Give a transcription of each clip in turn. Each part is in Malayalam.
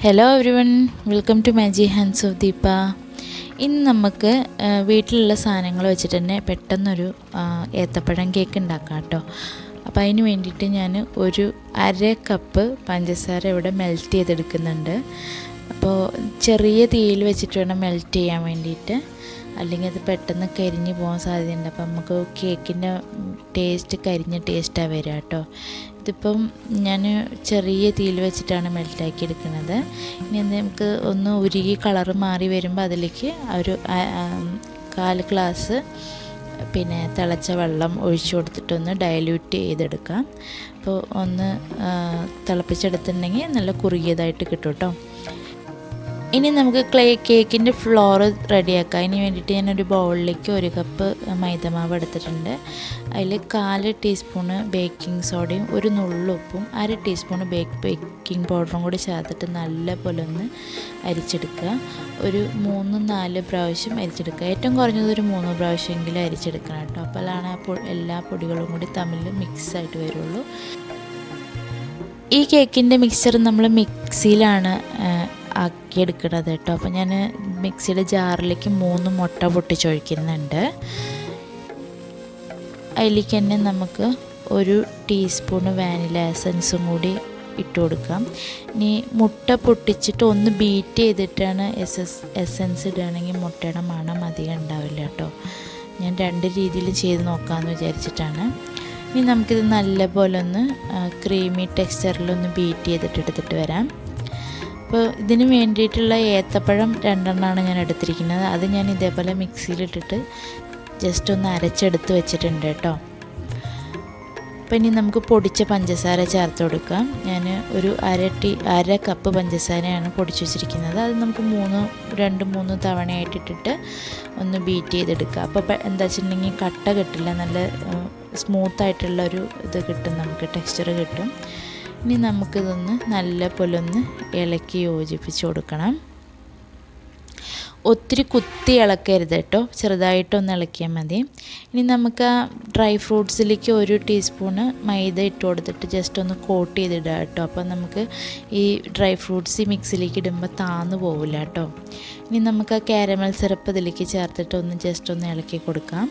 Hello everyone, welcome to magic hands of Deepa. ഇന്ന് നമുക്ക് വീട്ടിലുള്ള സാധനങ്ങൾ വെച്ചിട്ട് തന്നെ പെട്ടെന്നൊരു ഏത്തപ്പഴം കേക്ക് ഉണ്ടാക്കാം കേട്ടോ. അപ്പോൾ അതിന് വേണ്ടിയിട്ട് ഞാൻ ഒരു 1/2 കപ്പ് പഞ്ചസാര ഇവിടെ മെൽറ്റ് ചെയ്തെടുക്കുന്നുണ്ട്. അപ്പോൾ ചെറിയ തീയിൽ വെച്ചിട്ട് വേണം മെൽറ്റ് ചെയ്യാൻ വേണ്ടിയിട്ട്, അല്ലെങ്കിൽ അത് പെട്ടെന്ന് കരിഞ്ഞ് പോകാൻ സാധ്യതയുണ്ട്. അപ്പം നമുക്ക് കേക്കിൻ്റെ ടേസ്റ്റ് കരിഞ്ഞ ടേസ്റ്റാണ് വരിക കേട്ടോ. ഇതിപ്പം ഞാൻ ചെറിയ തീയിൽ വെച്ചിട്ടാണ് മെൽറ്റാക്കി എടുക്കുന്നത്. ഇനി നമുക്ക് ഒന്ന് ഉരുകി കളറ് മാറി വരുമ്പോൾ അതിലേക്ക് ഒരു 1/4 ഗ്ലാസ് തിളച്ച വെള്ളം ഒഴിച്ചു കൊടുത്തിട്ടൊന്ന് ഡയല്യൂട്ട് ചെയ്തെടുക്കാം. അപ്പോൾ ഒന്ന് തിളപ്പിച്ചെടുത്തിട്ടുണ്ടെങ്കിൽ നല്ല കുറുകിയതായിട്ട് കിട്ടും കേട്ടോ. ഇനി നമുക്ക് കേക്കിൻ്റെ ഫ്ലോർ റെഡിയാക്കാം. അതിന് വേണ്ടിയിട്ട് ഞാനൊരു ബൗളിലേക്ക് 1 കപ്പ് മൈദമാവ് എടുത്തിട്ടുണ്ട്. അതിൽ 1/4 ടീസ്പൂണ് ബേക്കിംഗ് സോഡയും ഒരു നുള്ളുപ്പും 1/2 ടീസ്പൂണ് ബേക്കിംഗ് പൗഡറും കൂടി ചേർത്തിട്ട് നല്ല പോലെ ഒന്ന് അരിച്ചെടുക്കുക. ഒരു 3-4 പ്രാവശ്യം അരിച്ചെടുക്കുക. ഏറ്റവും കുറഞ്ഞത് ഒരു 3 പ്രാവശ്യമെങ്കിലും അരിച്ചെടുക്കണം കേട്ടോ. അപ്പോഴാണ് എല്ലാ പൊടികളും കൂടി തമ്മിൽ മിക്സായിട്ട് വരുള്ളൂ. ഈ കേക്കിൻ്റെ മിക്സ്ചർ നമ്മൾ മിക്സിയിലാണ് ആക്കിയെടുക്കുന്നത് കേട്ടോ. അപ്പോൾ ഞാൻ മിക്സിയുടെ ജാറിലേക്ക് 3 മുട്ട പൊട്ടിച്ചൊഴിക്കുന്നുണ്ട്. അതിലേക്ക് തന്നെ നമുക്ക് 1 ടീസ്പൂണ് വാനില എസൻസും കൂടി ഇട്ട് കൊടുക്കാം. ഇനി മുട്ട പൊട്ടിച്ചിട്ട് ഒന്ന് ബീറ്റ് ചെയ്തിട്ടാണ് എസൻസ് ഇടുകയാണെങ്കിൽ മുട്ടയുടെ മണം അധികം ഉണ്ടാവില്ല കേട്ടോ. ഞാൻ 2 രീതിയിൽ ചെയ്ത് നോക്കാമെന്ന് വിചാരിച്ചിട്ടാണ്. ഇനി നമുക്കിത് നല്ലപോലെ ഒന്ന് ക്രീമി ടെക്സ്ചറിലൊന്ന് ബീറ്റ് ചെയ്തിട്ട് എടുത്തിട്ട് വരാം. അപ്പോൾ ഇതിന് വേണ്ടിയിട്ടുള്ള ഏത്തപ്പഴം 2 ഞാൻ എടുത്തിരിക്കുന്നത്. അത് ഞാൻ ഇതേപോലെ മിക്സിയിലിട്ടിട്ട് ജസ്റ്റ് ഒന്ന് അരച്ചെടുത്ത് വെച്ചിട്ടുണ്ട് കേട്ടോ. അപ്പോൾ ഇനി നമുക്ക് പൊടിച്ച പഞ്ചസാര ചേർത്ത് കൊടുക്കാം. ഞാൻ ഒരു 1/2 കപ്പ് പഞ്ചസാരയാണ് പൊടിച്ച് വെച്ചിരിക്കുന്നത്. അത് നമുക്ക് 2-3 തവണയായിട്ടിട്ടിട്ട് ഒന്ന് ബീറ്റ് ചെയ്തെടുക്കുക. അപ്പോൾ എന്താ വെച്ചിട്ടുണ്ടെങ്കിൽ കട്ട കിട്ടില്ല, നല്ല സ്മൂത്തായിട്ടുള്ളൊരു ഇത് കിട്ടും, നമുക്ക് ടെക്സ്ചർ കിട്ടും. ഇനി നമുക്കിതൊന്ന് നല്ല പോലെ ഒന്ന് ഇളക്കി യോജിപ്പിച്ച് കൊടുക്കണം. ഒത്തിരി കുത്തി ഇളക്കരുത് കേട്ടോ, ചെറുതായിട്ടൊന്ന് ഇളക്കിയാൽ മതി. ഇനി നമുക്ക് ആ ഡ്രൈ ഫ്രൂട്ട്സിലേക്ക് 1 ടീസ്പൂണ് മൈദ ഇട്ട് കൊടുത്തിട്ട് ജസ്റ്റ് ഒന്ന് കോട്ട് ചെയ്തിടുക കേട്ടോ. അപ്പോൾ നമുക്ക് ഈ ഡ്രൈ ഫ്രൂട്ട്സ് ഈ മിക്സിലേക്ക് ഇടുമ്പോൾ താന്ന് പോവില്ല കേട്ടോ. ഇനി നമുക്ക് ആ കാരമൽ സിറപ്പ് ഇതിലേക്ക് ചേർത്തിട്ട് ജസ്റ്റ് ഒന്ന് ഇളക്കി കൊടുക്കാം.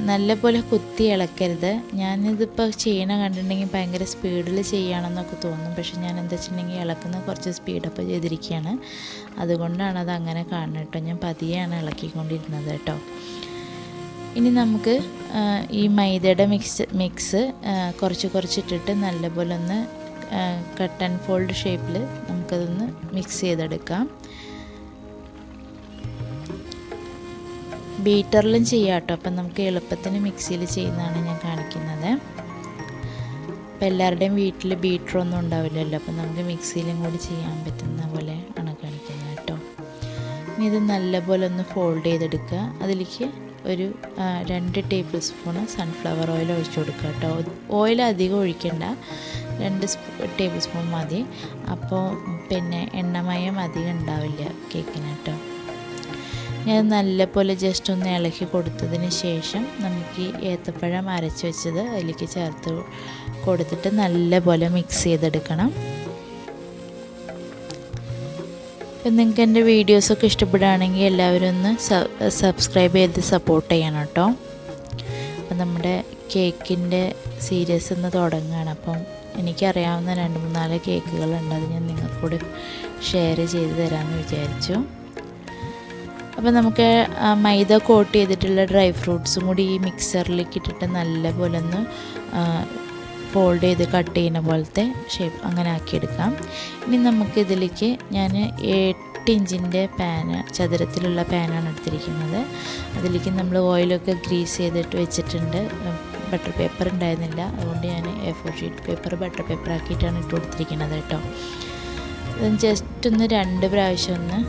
നല്ലപോലെ കുത്തി ഇളക്കരുത്. ഞാനിതിപ്പോൾ ചെയ്യണ കണ്ടിട്ടുണ്ടെങ്കിൽ ഭയങ്കര സ്പീഡിൽ ചെയ്യുകയാണെന്നൊക്കെ തോന്നും. പക്ഷെ ഞാൻ എന്താ വെച്ചിട്ടുണ്ടെങ്കിൽ ഇളക്കുന്നത് കുറച്ച് സ്പീഡപ്പ് ചെയ്തിരിക്കുകയാണ്, അതുകൊണ്ടാണ് അത് അങ്ങനെ കാണുന്നത് കേട്ടോ. ഞാൻ പതിയെയാണ് ഇളക്കിക്കൊണ്ടിരുന്നത് കേട്ടോ. ഇനി നമുക്ക് ഈ മൈദയുടെ മിക്സ് കുറച്ചിട്ടിട്ട് നല്ലപോലെ ഒന്ന് കട്ട് ആൻഡ് ഫോൾഡ് ഷേപ്പിൽ നമുക്കതൊന്ന് മിക്സ് ചെയ്തെടുക്കാം. ബീറ്ററിലും ചെയ്യാം കേട്ടോ. അപ്പം നമുക്ക് എളുപ്പത്തിന് മിക്സിയിൽ ചെയ്യുന്നതാണ് ഞാൻ കാണിക്കുന്നത്. അപ്പം എല്ലാവരുടെയും വീട്ടിൽ ബീറ്ററൊന്നും ഉണ്ടാവില്ലല്ലോ, അപ്പം നമുക്ക് മിക്സിയിലും കൂടി ചെയ്യാൻ പറ്റുന്ന പോലെ ആണ് കാണിക്കുന്നത് കേട്ടോ. ഇനി ഇത് നല്ലപോലെ ഒന്ന് ഫോൾഡ് ചെയ്തെടുക്കുക. അതിലേക്ക് ഒരു 2 ടേബിൾ സ്പൂണ് സൺഫ്ലവർ ഓയിൽ ഒഴിച്ചു കൊടുക്കുക കേട്ടോ. ഓയിൽ അധികം ഒഴിക്കണ്ട, 2 ടേബിൾ സ്പൂൺ മതി. അപ്പോൾ എണ്ണമയം അധികം ഉണ്ടാവില്ല കേക്കിന് കേട്ടോ. ഞാൻ നല്ലപോലെ ജസ്റ്റ് ഒന്ന് ഇളക്കി കൊടുത്തതിന് ശേഷം നമുക്ക് ഈ ഏത്തപ്പഴം അരച്ച് വെച്ചത് അതിലേക്ക് ചേർത്ത് കൊടുത്തിട്ട് നല്ലപോലെ മിക്സ് ചെയ്തെടുക്കണം. അപ്പം നിങ്ങൾക്ക് എൻ്റെ വീഡിയോസൊക്കെ ഇഷ്ടപ്പെടുകയാണെങ്കിൽ എല്ലാവരും ഒന്ന് സബ്സ്ക്രൈബ് ചെയ്ത് സപ്പോർട്ട് ചെയ്യണം കേട്ടോ. അപ്പം നമ്മുടെ കേക്കിൻ്റെ സീരീസ് ഒന്ന് തുടങ്ങുകയാണ്. അപ്പം എനിക്കറിയാവുന്ന 2-3-4 കേക്കുകളുണ്ട്, അത് ഞാൻ നിങ്ങൾക്കൂടെ ഷെയർ ചെയ്ത് തരാമെന്ന് വിചാരിച്ചു. അപ്പോൾ നമുക്ക് മൈദ കോട്ട് ചെയ്തിട്ടുള്ള ഡ്രൈ ഫ്രൂട്ട്സും കൂടി ഈ മിക്സറിലേക്ക് ഇട്ടിട്ട് നല്ലപോലെ ഒന്ന് ഫോൾഡ് ചെയ്ത് കട്ട് ചെയ്യുന്ന പോലത്തെ ഷേപ്പ് അങ്ങനെ ആക്കിയെടുക്കാം. ഇനി നമുക്കിതിലേക്ക് ഞാൻ 8 ഇഞ്ചിൻ്റെ ചതുരത്തിലുള്ള പാനാണ് എടുത്തിരിക്കുന്നത്. അതിലേക്ക് നമ്മൾ ഓയിലൊക്കെ ഗ്രീസ് ചെയ്തിട്ട് വെച്ചിട്ടുണ്ട്. ബട്ടർ പേപ്പർ ഉണ്ടായിരുന്നില്ല, അതുകൊണ്ട് ഞാൻ A4 sheet paper butter paper ആക്കിയിട്ടാണ് ഇട്ട് കൊടുത്തിരിക്കുന്നത് കേട്ടോ. ജസ്റ്റ് ഒന്ന് 2 പ്രാവശ്യം ഒന്ന്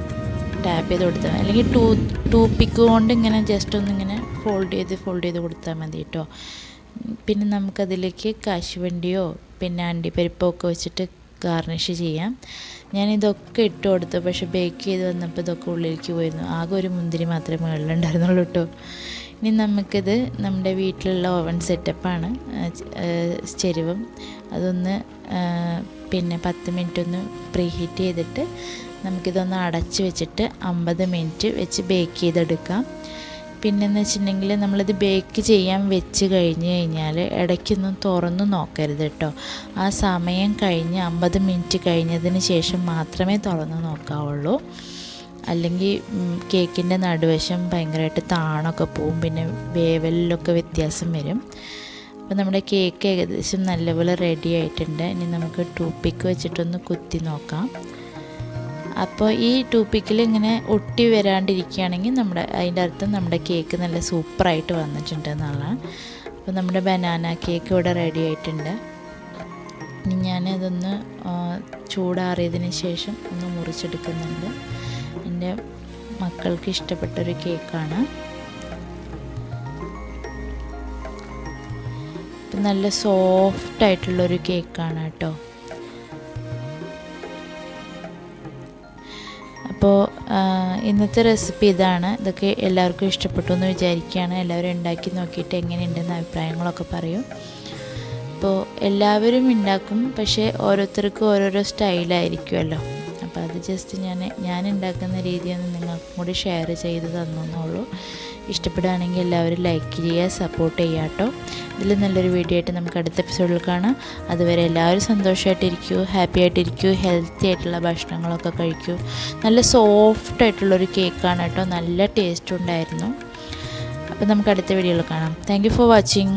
ടാപ്പ് ചെയ്ത് കൊടുത്താൽ, അല്ലെങ്കിൽ ടൂത്ത് പിക്ക് കൊണ്ട് ഇങ്ങനെ ജസ്റ്റ് ഒന്നിങ്ങനെ ഫോൾഡ് ചെയ്ത് കൊടുത്താൽ മതി കേട്ടോ. പിന്നെ നമുക്കതിലേക്ക് കാശുവണ്ടിയോ അണ്ടിപ്പരിപ്പോ ഒക്കെ വെച്ചിട്ട് ഗാർണിഷ് ചെയ്യാം. ഞാനിതൊക്കെ ഇട്ട് കൊടുത്തു, പക്ഷെ ബേക്ക് ചെയ്ത് വന്നപ്പോൾ ഇതൊക്കെ ഉള്ളിലേക്ക് പോയിരുന്നു. ആകെ ഒരു മുന്തിരി മാത്രമേ മുകളിലുണ്ടായിരുന്നുള്ളൂ കേട്ടോ. ഇനി നമുക്കിത് നമ്മുടെ വീട്ടിലുള്ള ഓവൻ സെറ്റപ്പാണ്, ചെരുവം. അതൊന്ന് പിന്നെ 10 മിനിറ്റ് ഒന്ന് പ്രീ ഹീറ്റ് ചെയ്തിട്ട് നമുക്കിതൊന്ന് അടച്ച് വെച്ചിട്ട് 50 മിനിറ്റ് വെച്ച് ബേക്ക് ചെയ്തെടുക്കാം. പിന്നെയെന്ന് വെച്ചിട്ടുണ്ടെങ്കിൽ നമ്മളിത് ബേക്ക് ചെയ്യാൻ വെച്ച് കഴിഞ്ഞ് കഴിഞ്ഞാൽ ഇടയ്ക്കൊന്നും തുറന്ന് നോക്കരുത് കേട്ടോ. ആ സമയം കഴിഞ്ഞ് 50 മിനിറ്റ് കഴിഞ്ഞതിന് ശേഷം മാത്രമേ തുറന്ന് നോക്കാവുള്ളൂ. അല്ലെങ്കിൽ കേക്കിൻ്റെ നടുവശം ഭയങ്കരമായിട്ട് താണൊക്കെ പോവും, പിന്നെ വേവലിലൊക്കെ വ്യത്യാസം വരും. അപ്പോൾ നമ്മുടെ കേക്ക് ഏകദേശം നല്ലപോലെ റെഡി ആയിട്ടുണ്ട്. ഇനി നമുക്ക് ടൂപ്പിക്ക് വെച്ചിട്ടൊന്ന് കുത്തി നോക്കാം. അപ്പോൾ ഈ ടൂപ്പിക്കിൽ ഇങ്ങനെ ഒട്ടി വരാണ്ടിരിക്കുകയാണെങ്കിൽ അതിൻ്റെ അർത്ഥം നമ്മുടെ കേക്ക് നല്ല സൂപ്പറായിട്ട് വന്നിട്ടുണ്ട് എന്നുള്ളതാണ്. അപ്പോൾ നമ്മുടെ ബനാന കേക്ക് ഇവിടെ റെഡി ആയിട്ടുണ്ട്. ഇനി ഞാനതൊന്ന് ചൂടാറിയതിന് ശേഷം ഒന്ന് മുറിച്ചെടുക്കുന്നുണ്ട്. എൻ്റെ മക്കൾക്ക് ഇഷ്ടപ്പെട്ടൊരു കേക്കാണ്. നല്ല സോഫ്റ്റായിട്ടുള്ളൊരു കേക്കാണ് കേട്ടോ. അപ്പോൾ ഇന്നത്തെ റെസിപ്പി ഇതാണ്. ഇതൊക്കെ എല്ലാവർക്കും ഇഷ്ടപ്പെട്ടു എന്ന് വിചാരിക്കുകയാണ്. എല്ലാവരും ഉണ്ടാക്കി നോക്കിയിട്ട് എങ്ങനെയുണ്ടെന്ന് അഭിപ്രായങ്ങളൊക്കെ പറയും. അപ്പോൾ എല്ലാവരും ഉണ്ടാക്കും, പക്ഷേ ഓരോരുത്തർക്കും ഓരോരോ സ്റ്റൈലായിരിക്കുമല്ലോ. അപ്പോൾ അത് ജസ്റ്റ് ഞാൻ ഉണ്ടാക്കുന്ന രീതിയൊന്ന് നിങ്ങൾക്കും കൂടി ഷെയർ ചെയ്ത് തന്നുള്ളൂ. ഇഷ്ടപ്പെടുകയാണെങ്കിൽ എല്ലാവരും ലൈക്ക് ചെയ്യുക, സപ്പോർട്ട് ചെയ്യുക കേട്ടോ. ഇതിൽ നല്ലൊരു വീഡിയോ ആയിട്ട് നമുക്ക് അടുത്ത എപ്പിസോഡിൽ കാണാം. അതുവരെ എല്ലാവരും സന്തോഷമായിട്ടിരിക്കൂ, ഹാപ്പി ആയിട്ടിരിക്കൂ, ഹെൽത്തി ആയിട്ടുള്ള ഭക്ഷണങ്ങളൊക്കെ കഴിക്കൂ. നല്ല സോഫ്റ്റായിട്ടുള്ളൊരു കേക്കാണ് കേട്ടോ, നല്ല ടേസ്റ്റ് ഉണ്ടായിരുന്നു. അപ്പോൾ നമുക്ക് അടുത്ത വീഡിയോയിൽ കാണാം. Thank you for watching.